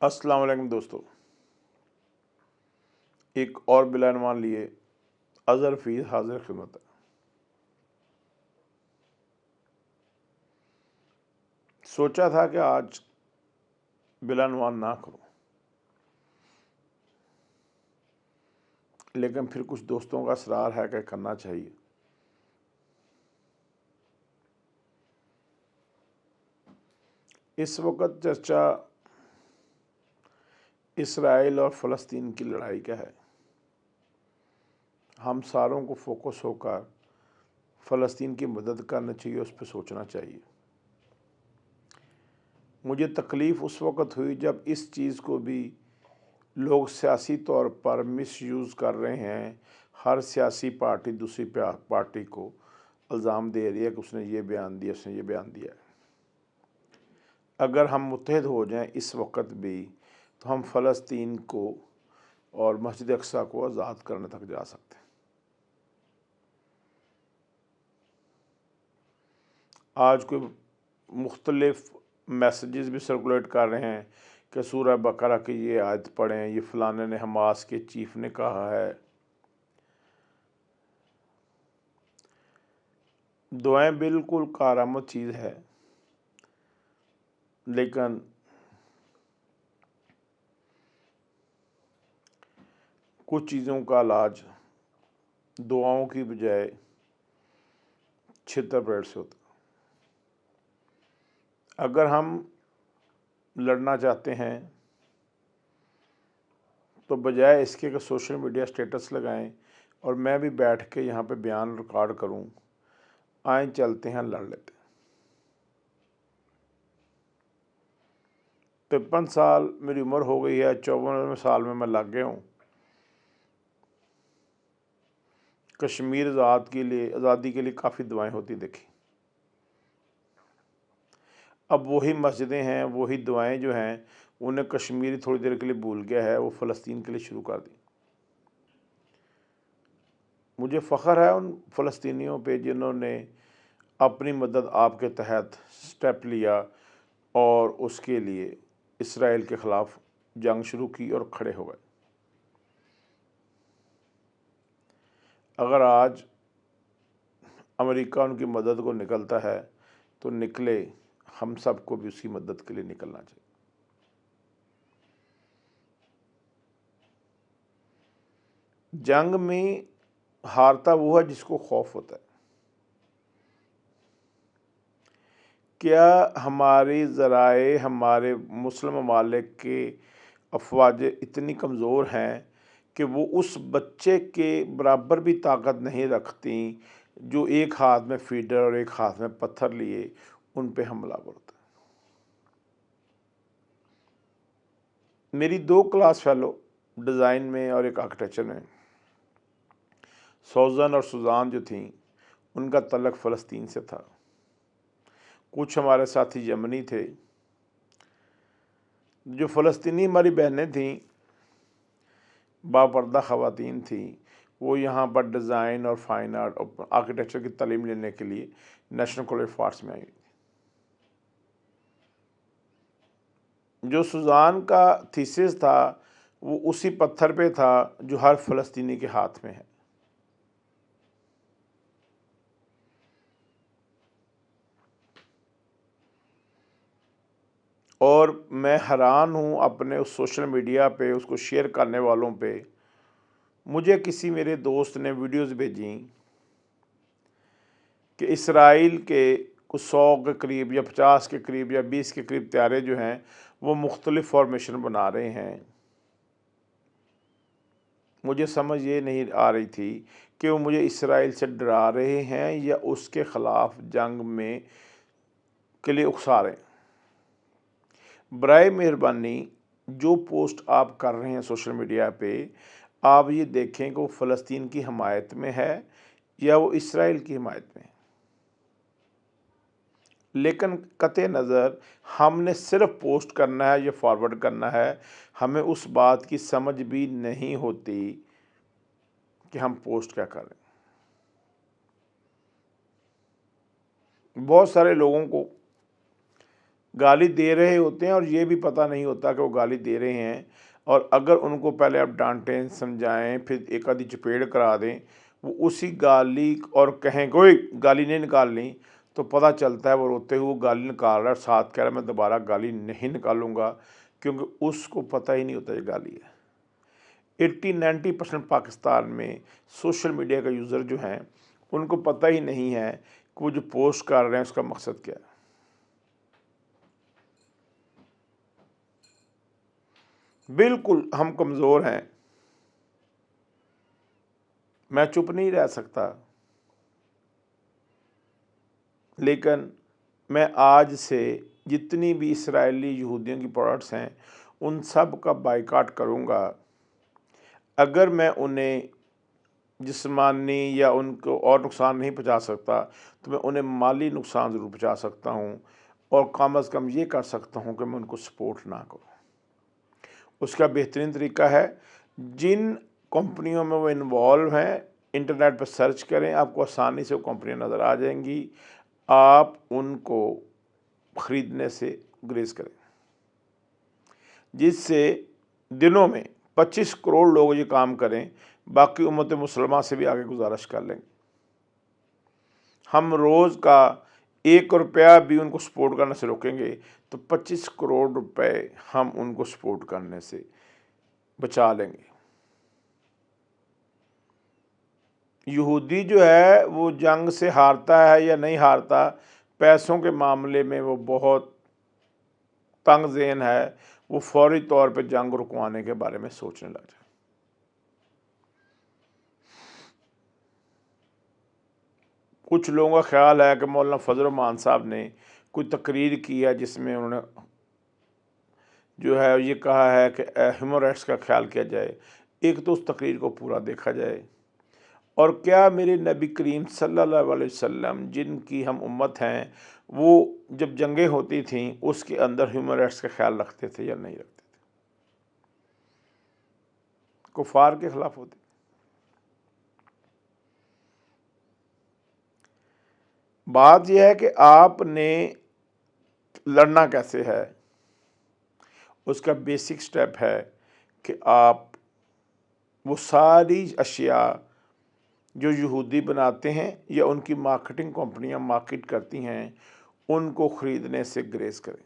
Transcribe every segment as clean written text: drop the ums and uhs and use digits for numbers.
अस्सलाम वालेकुम दोस्तों। एक और बिलानवान लिए अज़हर फीस हाजिर खिदमत है। सोचा था कि आज बिलानवान ना करूं, लेकिन फिर कुछ दोस्तों का इसरार है कि करना चाहिए। इस वक्त चर्चा इसराइल और फ़लस्तीन की लड़ाई का है। हम सारों को फोकस होकर फ़लस्तीन की मदद करनी चाहिए, उस पर सोचना चाहिए। मुझे तकलीफ़ उस वक़्त हुई जब इस चीज़ को भी लोग सियासी तौर पर मिसयूज़ कर रहे हैं। हर सियासी पार्टी दूसरी पार्टी को इल्ज़ाम दे रही है कि उसने ये बयान दिया, उसने ये बयान दिया। अगर हम मुत्तहिद हो जाएं इस वक्त भी, तो हम फ़लस्तीन को और मस्जिद अक्सा को आज़ाद करने तक जा सकते हैं। आज कोई मुख्तलिफ मैसेजेस भी सर्कुलेट कर रहे हैं कि सूरह बकरा की ये आयत पढ़ें, ये फ़लाने ने, हमास के चीफ ने कहा है। दुआएं बिल्कुल कारामद चीज़ है, लेकिन कुछ चीज़ों का इलाज दुआओं की बजाय छितर परेड से होता। अगर हम लड़ना चाहते हैं तो बजाय इसके कि सोशल मीडिया स्टेटस लगाएं और मैं भी बैठ के यहाँ पे बयान रिकॉर्ड करूँ, आए चलते हैं, लड़ लेते हैं। 53 साल मेरी उम्र हो गई है, 54वें साल में मैं लग गया हूँ। कश्मीर आज़ादी के लिए काफ़ी दुआएं होती देखी। अब वही मस्जिदें हैं, वही दुआएं जो हैं, उन्हें कश्मीरी थोड़ी देर के लिए भूल गया है, वो फ़लस्तीन के लिए शुरू कर दी। मुझे फ़ख्र है उन फ़लस्तीनियों पे जिन्होंने अपनी मदद आपके तहत स्टेप लिया और उसके लिए इसराइल के ख़िलाफ़ जंग शुरू की और खड़े हो गए। अगर आज अमेरिका उनकी मदद को निकलता है तो निकले, हम सबको भी उसकी मदद के लिए निकलना चाहिए। जंग में हारता वो है जिसको खौफ होता है। क्या हमारी ज़राए, हमारे मुस्लिम ममालिक के अफवाज इतनी कमज़ोर हैं कि वो उस बच्चे के बराबर भी ताकत नहीं रखती जो एक हाथ में फीडर और एक हाथ में पत्थर लिए उन पे हमलावर होता है। मेरी 2 क्लास फेलो डिज़ाइन में और एक आर्किटेक्चर में, सौजन और सुजान जो थीं, उनका तल्लक फ़लस्तीन से था। कुछ हमारे साथी यमनी थे। जो फ़लस्तीनी हमारी बहनें थीं, बापर्दा ख़वातीन थीं, वो यहाँ पर डिज़ाइन और फ़ाइन आर्ट और आर्किटेक्चर की तालीम लेने के लिए नेशनल कॉलेज ऑफ आर्ट्स में आई। जो सुजान का थीसिस था वो उसी पत्थर पे था जो हर फ़लस्तीनी के हाथ में है। और मैं हैरान हूँ अपने उस सोशल मीडिया पे उसको शेयर करने वालों पे। मुझे किसी मेरे दोस्त ने वीडियोज़ भेजी कि इसराइल के कुछ 100 के करीब या 50 के करीब या 20 के करीब तैयारे जो हैं वो मुख्तलिफ़ फॉर्मेशन बना रहे हैं। मुझे समझ ये नहीं आ रही थी कि वो मुझे इसराइल से डरा रहे हैं या उसके ख़िलाफ़ जंग में के लिए उकसा रहे हैं। बराए मेहरबानी जो पोस्ट आप कर रहे हैं सोशल मीडिया पे, आप ये देखें कि वो फ़लस्तीन की हिमायत में है या वो इसराइल की हिमायत में है। लेकिन कतई नज़र हमने सिर्फ पोस्ट करना है या फॉरवर्ड करना है, हमें उस बात की समझ भी नहीं होती कि हम पोस्ट क्या करें। बहुत सारे लोगों को गाली दे रहे होते हैं और ये भी पता नहीं होता कि वो गाली दे रहे हैं, और अगर उनको पहले आप डांटें, समझाएं, फिर एक आधी चपेड़ करा दें, वो उसी गाली और कहें कोई गाली नहीं निकालनी, तो पता चलता है वो रोते हुए गाली निकाल रहा है, साथ कह रहा है मैं दोबारा गाली नहीं निकालूंगा, क्योंकि उसको पता ही नहीं होता ये गाली है। 80-90% पाकिस्तान में सोशल मीडिया का यूज़र जो हैं उनको पता ही नहीं है कि वो जो पोस्ट कर रहे हैं उसका मकसद क्या है। बिल्कुल हम कमज़ोर हैं, मैं चुप नहीं रह सकता, लेकिन मैं आज से जितनी भी इसराइली यहूदियों की प्रोडक्ट्स हैं उन सब का बाइकाट करूँगा। अगर मैं उन्हें जिस्मानी या उनको और नुकसान नहीं पहुँचा सकता तो मैं उन्हें माली नुकसान ज़रूर पहुँचा सकता हूँ, और कम अज़ कम ये कर सकता हूँ कि मैं उनको सपोर्ट ना करूँ। उसका बेहतरीन तरीका है, जिन कंपनियों में वो इन्वॉल्व हैं इंटरनेट पर सर्च करें, आपको आसानी से वो कंपनियाँ नज़र आ जाएंगी, आप उनको ख़रीदने से गुरेज करें, जिससे दिनों में 25 करोड़ लोग ये काम करें, बाकी उम्मत मुसलमा से भी आगे गुजारिश कर लेंगे। हम रोज़ का 1 रुपया भी उनको सपोर्ट करने से रोकेंगे तो 25 करोड़ रुपए हम उनको सपोर्ट करने से बचा लेंगे। यहूदी जो है वो जंग से हारता है या नहीं हारता, पैसों के मामले में वो बहुत तंग ज़हन है, वो फौरी तौर पे जंग रुकवाने के बारे में सोचने लग जाए। कुछ लोगों का ख्याल है कि मौलाना फजल रहमान साहब ने कोई तकरीर की है जिसमें उन्होंने जो है ये कहा है कि ह्यूमन राइट्स का ख्याल किया जाए। एक तो उस तकरीर को पूरा देखा जाए, और क्या मेरे नबी करीम सल्लल्लाहु अलैहि वसल्लम जिनकी हम उम्मत हैं, वो जब जंगें होती थीं उसके अंदर ह्यूमन राइट्स का ख्याल रखते थे या नहीं रखते थे? कुफार के खिलाफ होते। बात यह है कि आपने लड़ना कैसे है, उसका बेसिक स्टेप है कि आप वो सारी अशिया जो यहूदी बनाते हैं या उनकी मार्केटिंग कंपनियां मार्केट करती हैं उनको ख़रीदने से ग्रेज करें।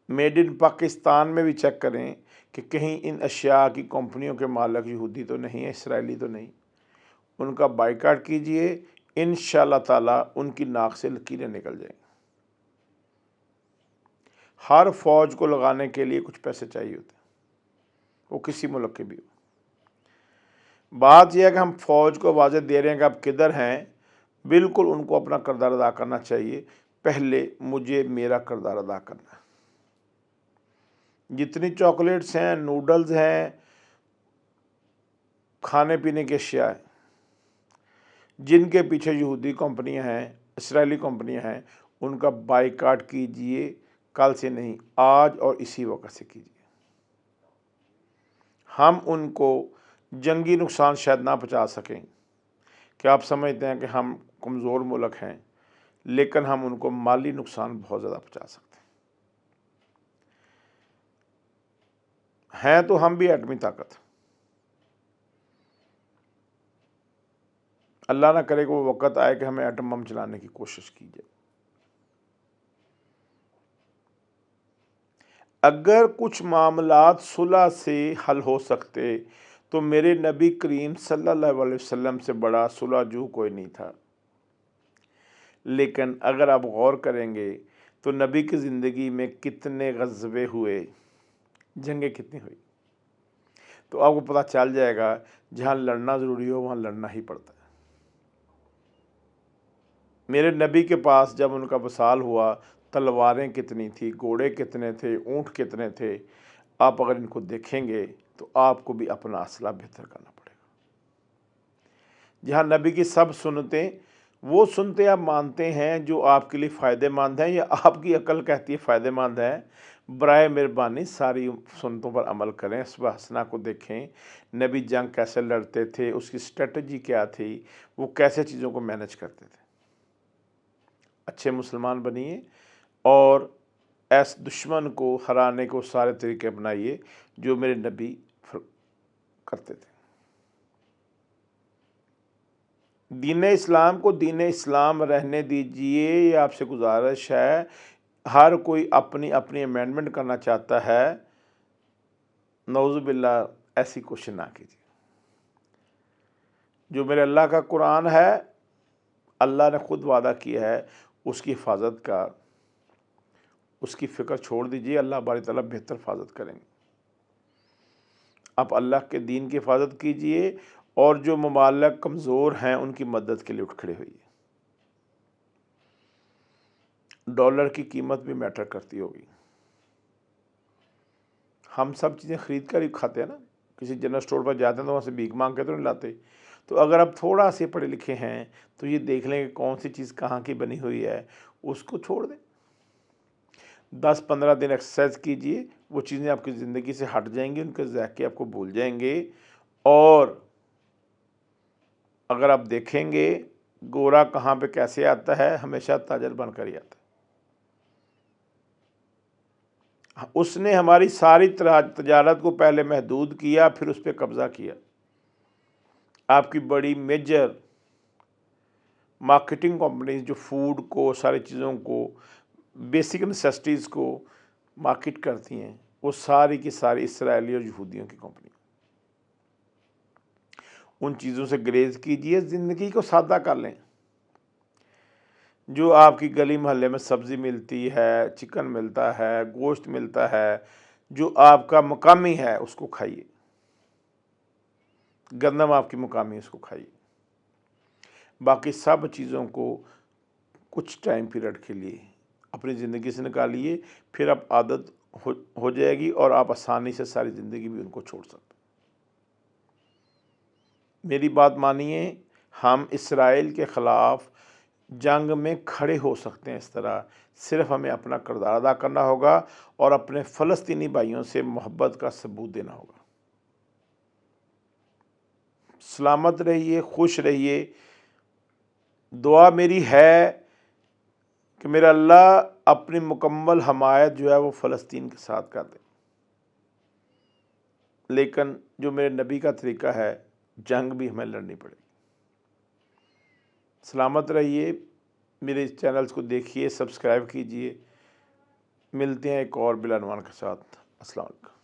मेड इन पाकिस्तान में भी चेक करें कि कहीं इन अशिया की कंपनियों के मालिक यहूदी तो नहीं है, इसराइली तो नहीं। उनका बाइकाट कीजिए, इंशाअल्लाह ताला उनकी नाक से लकीरें निकल जाएंगी। हर फौज को लगाने के लिए कुछ पैसे चाहिए होते हैं, वो किसी मुल्क के भी हो। बात यह है कि हम फौज को आवाज़ें दे रहे हैं कि आप किधर हैं, बिल्कुल उनको अपना किरदार अदा करना चाहिए। पहले मुझे मेरा किरदार अदा करना है। जितनी चॉकलेट्स हैं, नूडल्स हैं, खाने पीने की अशिया है जिनके पीछे यहूदी कंपनियां हैं, इसराइली कंपनियां हैं, उनका बाइकाट कीजिए। कल से नहीं, आज और इसी वक्त से कीजिए। हम उनको जंगी नुकसान शायद ना पहुंचा सकें, कि आप समझते हैं कि हम कमज़ोर मुल्क हैं, लेकिन हम उनको माली नुकसान बहुत ज़्यादा पहुंचा सकते हैं तो हम भी एटमी ताकत। अल्लाह ना करे कि वो वक़्त आए कि हमें एटम बम चलाने की कोशिश की जाए। अगर कुछ मामलात सुलह से हल हो सकते तो मेरे नबी करीम सल्लल्लाहु अलैहि वसल्लम से बड़ा सुलहजू कोई नहीं था। लेकिन अगर आप गौर करेंगे तो नबी की ज़िंदगी में कितने ग़ज़वे हुए, जंगें कितनी हुई, तो आपको पता चल जाएगा जहाँ लड़ना ज़रूरी हो वहाँ लड़ना ही पड़ता है। मेरे नबी के पास जब उनका वसाल हुआ, तलवारें कितनी थी, घोड़े कितने थे, ऊँट कितने थे। आप अगर इनको देखेंगे तो आपको भी अपना असला बेहतर करना पड़ेगा। जहाँ नबी की सब सुनतें, वो सुनते आप मानते हैं जो आपके लिए फ़ायदेमंद हैं या आपकी अकल कहती है फ़ायदेमंद है, बराए मेहरबानी सारी सुन्नतों पर अमल करें। सुबह हसना को देखें, नबी जंग कैसे लड़ते थे, उसकी स्ट्रेटजी क्या थी, वो कैसे चीज़ों को मैनेज करते थे। अच्छे मुसलमान बनिए। اور ایس دشمن کو ہرانے کو سارے طریقے اپنائیے جو میرے نبی کرتے تھے۔ دین اسلام کو دین اسلام رہنے دیجئے، یہ آپ سے گزارش ہے۔ ہر کوئی اپنی اپنی امینڈمنٹ کرنا چاہتا ہے، نعوذ باللہ ایسی کوشش نہ کیجیے۔ جو میرے اللہ کا قرآن ہے، اللہ نے خود وعدہ کیا ہے اس کی حفاظت کا، اس کی فکر چھوڑ دیجیے، اللہ باری تعالیٰ بہتر حفاظت کریں گے۔ آپ اللہ کے دین کی حفاظت کیجئے، اور جو ممالک کمزور ہیں ان کی مدد کے لیے اٹھ کھڑے ہوئیے۔ ڈالر کی قیمت بھی میٹر کرتی ہوگی۔ ہم سب چیزیں خرید کر ہی کھاتے ہیں نا، کسی جنرل اسٹور پر جاتے ہیں تو وہاں سے بھیک مانگ کے تو نہیں لاتے۔ تو اگر آپ تھوڑا سے پڑھے لکھے ہیں تو یہ دیکھ لیں کہ کون سی چیز کہاں کی بنی ہوئی ہے، اس کو چھوڑ دیں۔ 10-15 دن ایکسرسائز کیجئے، وہ چیزیں آپ کی زندگی سے ہٹ جائیں گی، ان کے ذائقے آپ کو بھول جائیں گے۔ اور اگر آپ دیکھیں گے گورا کہاں پہ کیسے آتا ہے، ہمیشہ تاجر بن کر ہی آتا ہے۔ اس نے ہماری ساری تجارت کو پہلے محدود کیا، پھر اس پہ قبضہ کیا۔ آپ کی بڑی میجر مارکیٹنگ کمپنیز جو فوڈ کو، ساری چیزوں کو، بیسک نیسیسٹیز کو مارکیٹ کرتی ہیں، وہ ساری کی ساری اسرائیلی اور یہودیوں کی کمپنی۔ ان چیزوں سے گریز کیجئے، زندگی کو سادہ کر لیں۔ جو آپ کی گلی محلے میں سبزی ملتی ہے، چکن ملتا ہے، گوشت ملتا ہے، جو آپ کا مقامی ہے اس کو کھائیے۔ گندم آپ کی مقامی، اس کو کھائیے۔ باقی سب چیزوں کو کچھ ٹائم پیریڈ کے لیے اپنی زندگی سے نکالیے، پھر اب عادت ہو جائے گی اور آپ آسانی سے ساری زندگی بھی ان کو چھوڑ سکتے ہیں۔ میری بات مانیے، ہم اسرائیل کے خلاف جنگ میں کھڑے ہو سکتے ہیں۔ اس طرح صرف ہمیں اپنا کردار ادا کرنا ہوگا اور اپنے فلسطینی بھائیوں سے محبت کا ثبوت دینا ہوگا۔ سلامت رہیے، خوش رہیے۔ دعا میری ہے کہ میرا اللہ اپنی مکمل حمایت جو ہے وہ فلسطین کے ساتھ کر دے، لیکن جو میرے نبی کا طریقہ ہے، جنگ بھی ہمیں لڑنی پڑے گی۔ سلامت رہیے، میرے چینلز کو دیکھیے، سبسکرائب کیجئے۔ ملتے ہیں ایک اور بلا عنوان کے ساتھ۔ السلام علیکم۔